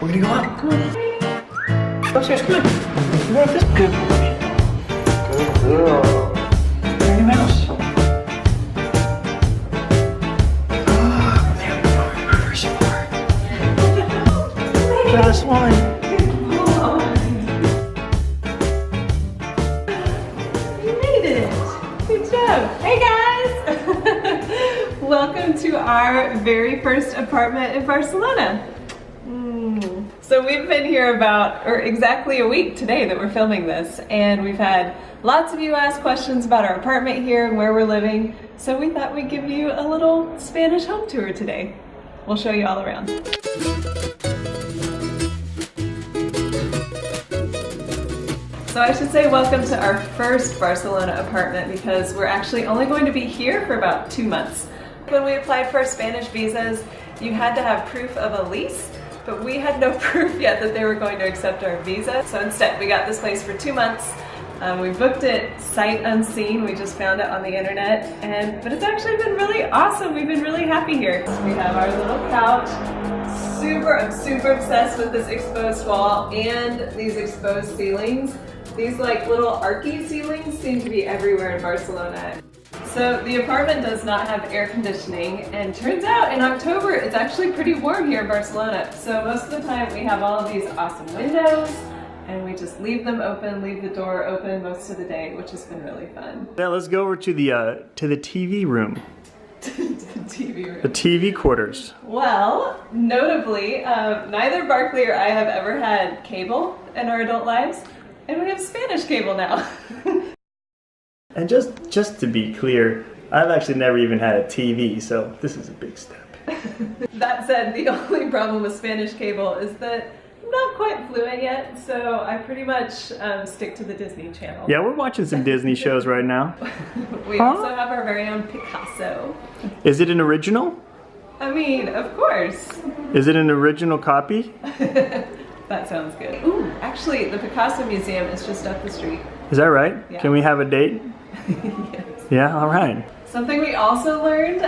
We're gonna go up. Come on. Upstairs, come on. You want this? Good boy. Good girl. Very mouse. There we are. Reverse your bar. Last one. You made it. Good job. Hey guys. Welcome to our very first apartment in Barcelona. So we've been here exactly a week today that we're filming this, and we've had lots of you ask questions about our apartment here and where we're living, so we thought we'd give you a little Spanish home tour today. We'll show you all around. So I should say welcome to our first Barcelona apartment because we're actually only going to be here for about 2 months. When we applied for Spanish visas, you had to have proof of a lease, but we had no proof yet that they were going to accept our visa. So instead, we got this place for 2 months. We booked it sight unseen. We just found it on the internet, but it's actually been really awesome. We've been really happy here. We have our little couch. I'm super obsessed with this exposed wall and these exposed ceilings. These like little archy ceilings seem to be everywhere in Barcelona. So the apartment does not have air conditioning, and turns out in October it's actually pretty warm here in Barcelona. So most of the time we have all of these awesome windows and we just leave them open, leave the door open most of the day, which has been really fun. Now let's go over to the TV room. The TV room. The TV quarters. Well, notably, neither Barkley or I have ever had cable in our adult lives, and we have Spanish cable now. And just to be clear, I've actually never even had a TV, so this is a big step. That said, the only problem with Spanish cable is that I'm not quite fluent yet, so I pretty much stick to the Disney Channel. Yeah, we're watching some Disney shows right now. We also have our very own Picasso. Is it an original? I mean, of course. Is it an original copy? That sounds good. Ooh, actually, the Picasso Museum is just up the street. Is that right? Yeah. Can we have a date? Yes. Yeah, all right. Something we also learned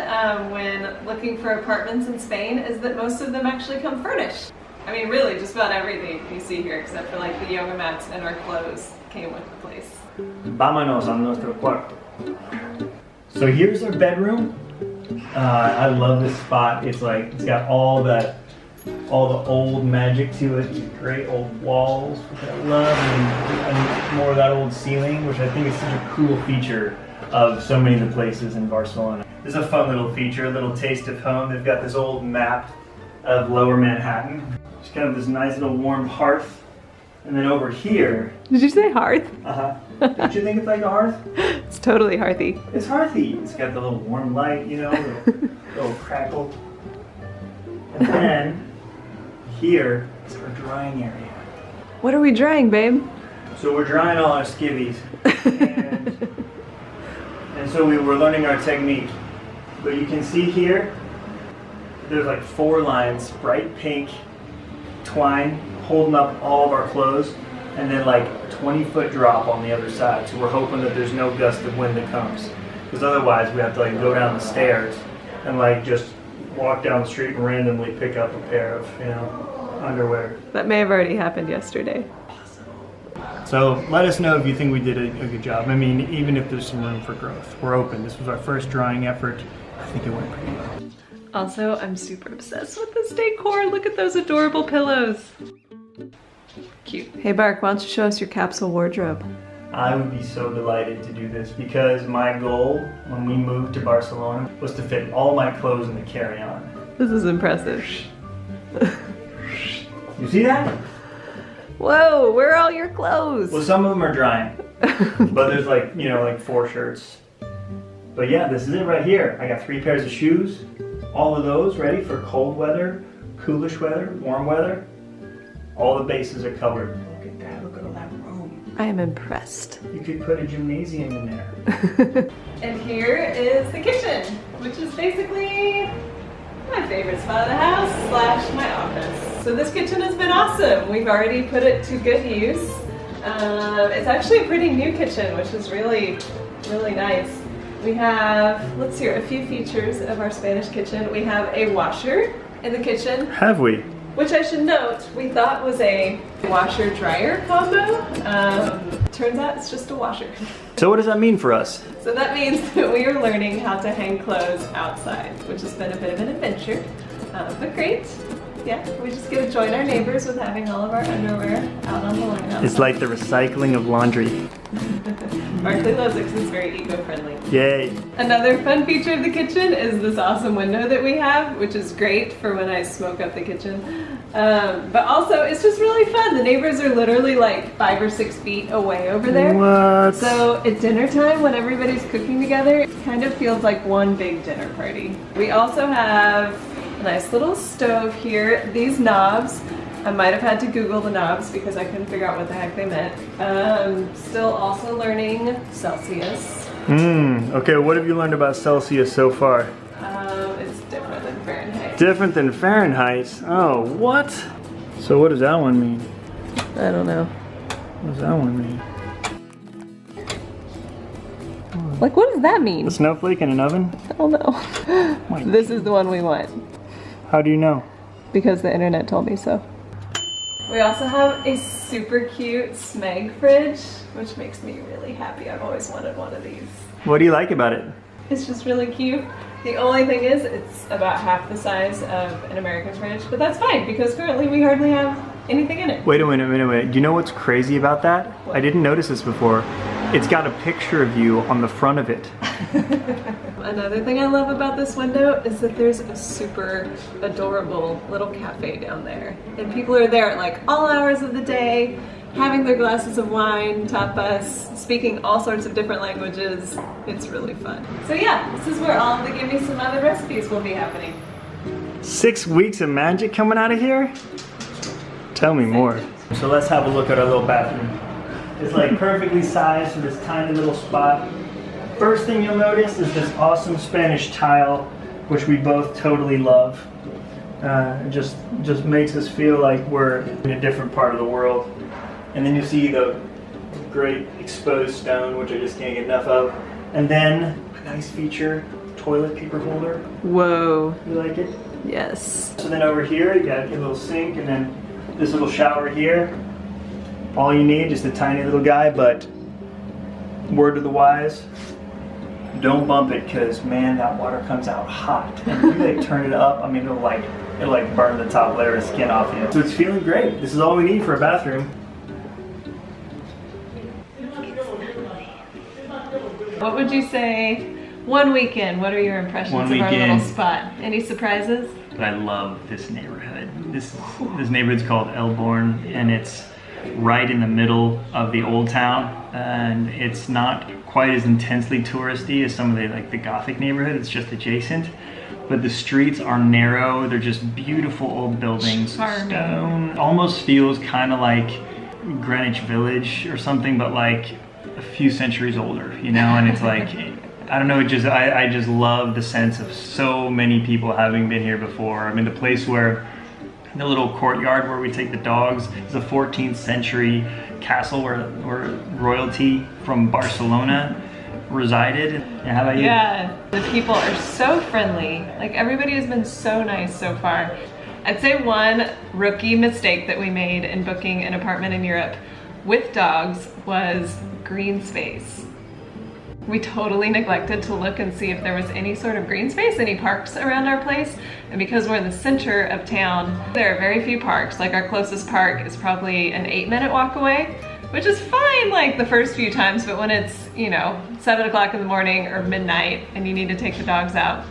when looking for apartments in Spain is that most of them actually come furnished. I mean, really, just about everything you see here, except for like the yoga mats and our clothes came with the place. Vámonos a nuestro cuarto. So here's our bedroom. I love this spot. It's got all the old magic to it. These great old walls, which I love, and more of that old ceiling, which I think is such a cool feature of so many of the places in Barcelona. This is a fun little feature, a little taste of home. They've got this old map of Lower Manhattan. Just kind of this nice little warm hearth. And then over here... Did you say hearth? Uh-huh. Don't you think it's like a hearth? It's totally hearthy. It's hearthy. It's got the little warm light, you know, little crackle. And then here is our drying area. What are we drying, babe? So we're drying all our skivvies. And so we were learning our technique. But you can see here, there's like 4 lines, bright pink twine holding up all of our clothes, and then like a 20-foot drop on the other side. So we're hoping that there's no gust of wind that comes. Because otherwise we have to like go down the stairs and like just walk down the street and randomly pick up a pair of, you know, underwear. That may have already happened yesterday. So let us know if you think we did a good job. I mean, even if there's some room for growth. We're open. This was our first drying effort. I think it went pretty well. Also, I'm super obsessed with this decor. Look at those adorable pillows. Cute. Hey Bark, why don't you show us your capsule wardrobe? I would be so delighted to do this because my goal when we moved to Barcelona was to fit all my clothes in the carry-on. This is impressive. You see that? Whoa, where are all your clothes? Well, some of them are drying, but there's like, you know, like 4 shirts. But yeah, this is it right here. I got 3 pairs of shoes, all of those ready for cold weather, coolish weather, warm weather. All the bases are covered. Look at that, look at all that room. I am impressed. You could put a gymnasium in there. And here is the kitchen, which is basically my favorite spot of the house / my office. So this kitchen has been awesome. We've already put it to good use. It's actually a pretty new kitchen, which is really nice. We have, let's hear a few features of our Spanish kitchen. We have a washer in the kitchen. Have we? which I should note, we thought was a washer-dryer combo. Turns out it's just a washer. So what does that mean for us? So that means that we are learning how to hang clothes outside, which has been a bit of an adventure, but great. Yeah, we just get to join our neighbors with having all of our underwear out on the lawn outside. It's like the recycling of laundry. Barkley loves it because it's very eco-friendly. Yay. Another fun feature of the kitchen is this awesome window that we have, which is great for when I smoke up the kitchen. But also, it's just really fun. The neighbors are literally like 5 or 6 feet away over there. What? So at dinner time, when everybody's cooking together, it kind of feels like one big dinner party. We also have a nice little stove here. These knobs, I might have had to Google the knobs because I couldn't figure out what the heck they meant. Still also learning Celsius. Okay, what have you learned about Celsius so far? It's different than Fahrenheit. Different than Fahrenheit? Oh, what? So what does that one mean? I don't know. What does that one mean? Like, what does that mean? A snowflake in an oven? I don't know. This is the one we want. How do you know? Because the internet told me so. We also have a super cute Smeg fridge, which makes me really happy. I've always wanted one of these. What do you like about it? It's just really cute. The only thing is it's about half the size of an American fridge, but that's fine because currently we hardly have anything in it. Wait a minute. Do you know what's crazy about that? What? I didn't notice this before. It's got a picture of you on the front of it. Another thing I love about this window is that there's a super adorable little cafe down there. And people are there at like all hours of the day, having their glasses of wine, tapas, speaking all sorts of different languages. It's really fun. So yeah, this is where all of the Give Me Some Other recipes will be happening. 6 weeks of magic coming out of here? Tell me more. So let's have a look at our little bathroom. It's like perfectly sized for this tiny little spot. First thing you'll notice is this awesome Spanish tile, which we both totally love. It just makes us feel like we're in a different part of the world. And then you see the great exposed stone, which I just can't get enough of. And then a nice feature, toilet paper holder. Whoa. You like it? Yes. So then over here, you got your little sink and then this little shower here. All you need, just a tiny little guy, but word to the wise, don't bump it because man, that water comes out hot. And if you like turn it up, I mean, it'll like burn the top layer of skin off you. So it's feeling great. This is all we need for a bathroom. What would you say, one weekend, what are your impressions of our little spot? Any surprises? But I love this neighborhood. This neighborhood's called Elborn, and it's right in the middle of the old town, and it's not quite as intensely touristy as some of the Gothic neighborhood. It's just adjacent, but the streets are narrow. They're just beautiful old buildings. Charming. Stone. Almost feels kind of like Greenwich Village or something, but like a few centuries older, you know. And it's like, I don't know, I just love the sense of so many people having been here before. I mean, the place where the little courtyard where we take the dogs is a 14th century castle where royalty from Barcelona resided. And how about you? Yeah, the people are so friendly. Like, everybody has been so nice so far. I'd say one rookie mistake that we made in booking an apartment in Europe with dogs was green space. We totally neglected to look and see if there was any sort of green space, any parks around our place. And because we're in the center of town, there are very few parks. Like, our closest park is probably an 8-minute walk away, which is fine like the first few times, but when it's, 7 o'clock in the morning or midnight and you need to take the dogs out,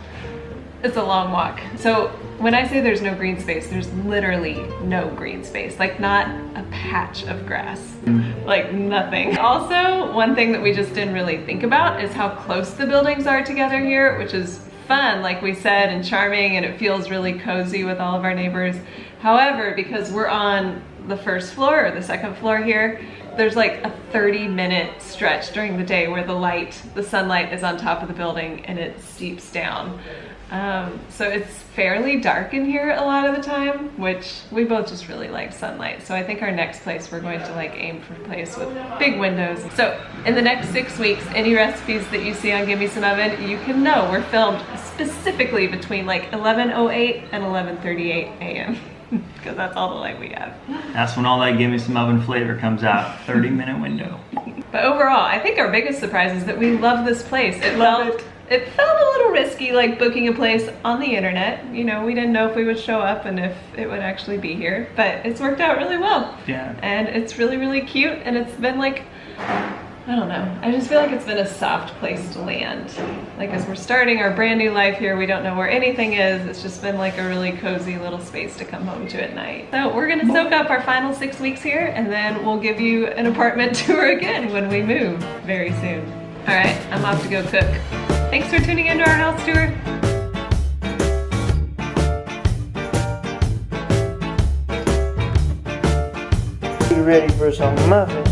it's a long walk. So when I say there's no green space, there's literally no green space, like not a patch of grass, like nothing. Also, one thing that we just didn't really think about is how close the buildings are together here, which is fun, like we said, and charming, and it feels really cozy with all of our neighbors. However, because we're on the first floor or the second floor here, there's like a 30-minute stretch during the day where the sunlight is on top of the building and it steeps down. So it's fairly dark in here a lot of the time, which we both just really like sunlight. So I think our next place we're going to aim for a place with big windows. So in the next 6 weeks, any recipes that you see on Give Me Some Oven, you can know we're filmed specifically between 11:08 and 11:38 a.m. because that's all the light we have. That's when all that give me some oven flavor comes out. 30-minute window. But overall, I think our biggest surprise is that we love this place. It felt a little risky, like booking a place on the internet. You know, we didn't know if we would show up and if it would actually be here, but it's worked out really well. Yeah. And it's really, really cute, and it's been like, I don't know, I just feel like it's been a soft place to land. Like as we're starting our brand new life here, we don't know where anything is. It's just been like a really cozy little space to come home to at night. So we're gonna soak up our final 6 weeks here, and then we'll give you an apartment tour again when we move very soon. All right, I'm off to go cook. Thanks for tuning into our house tour. You ready for some muffins?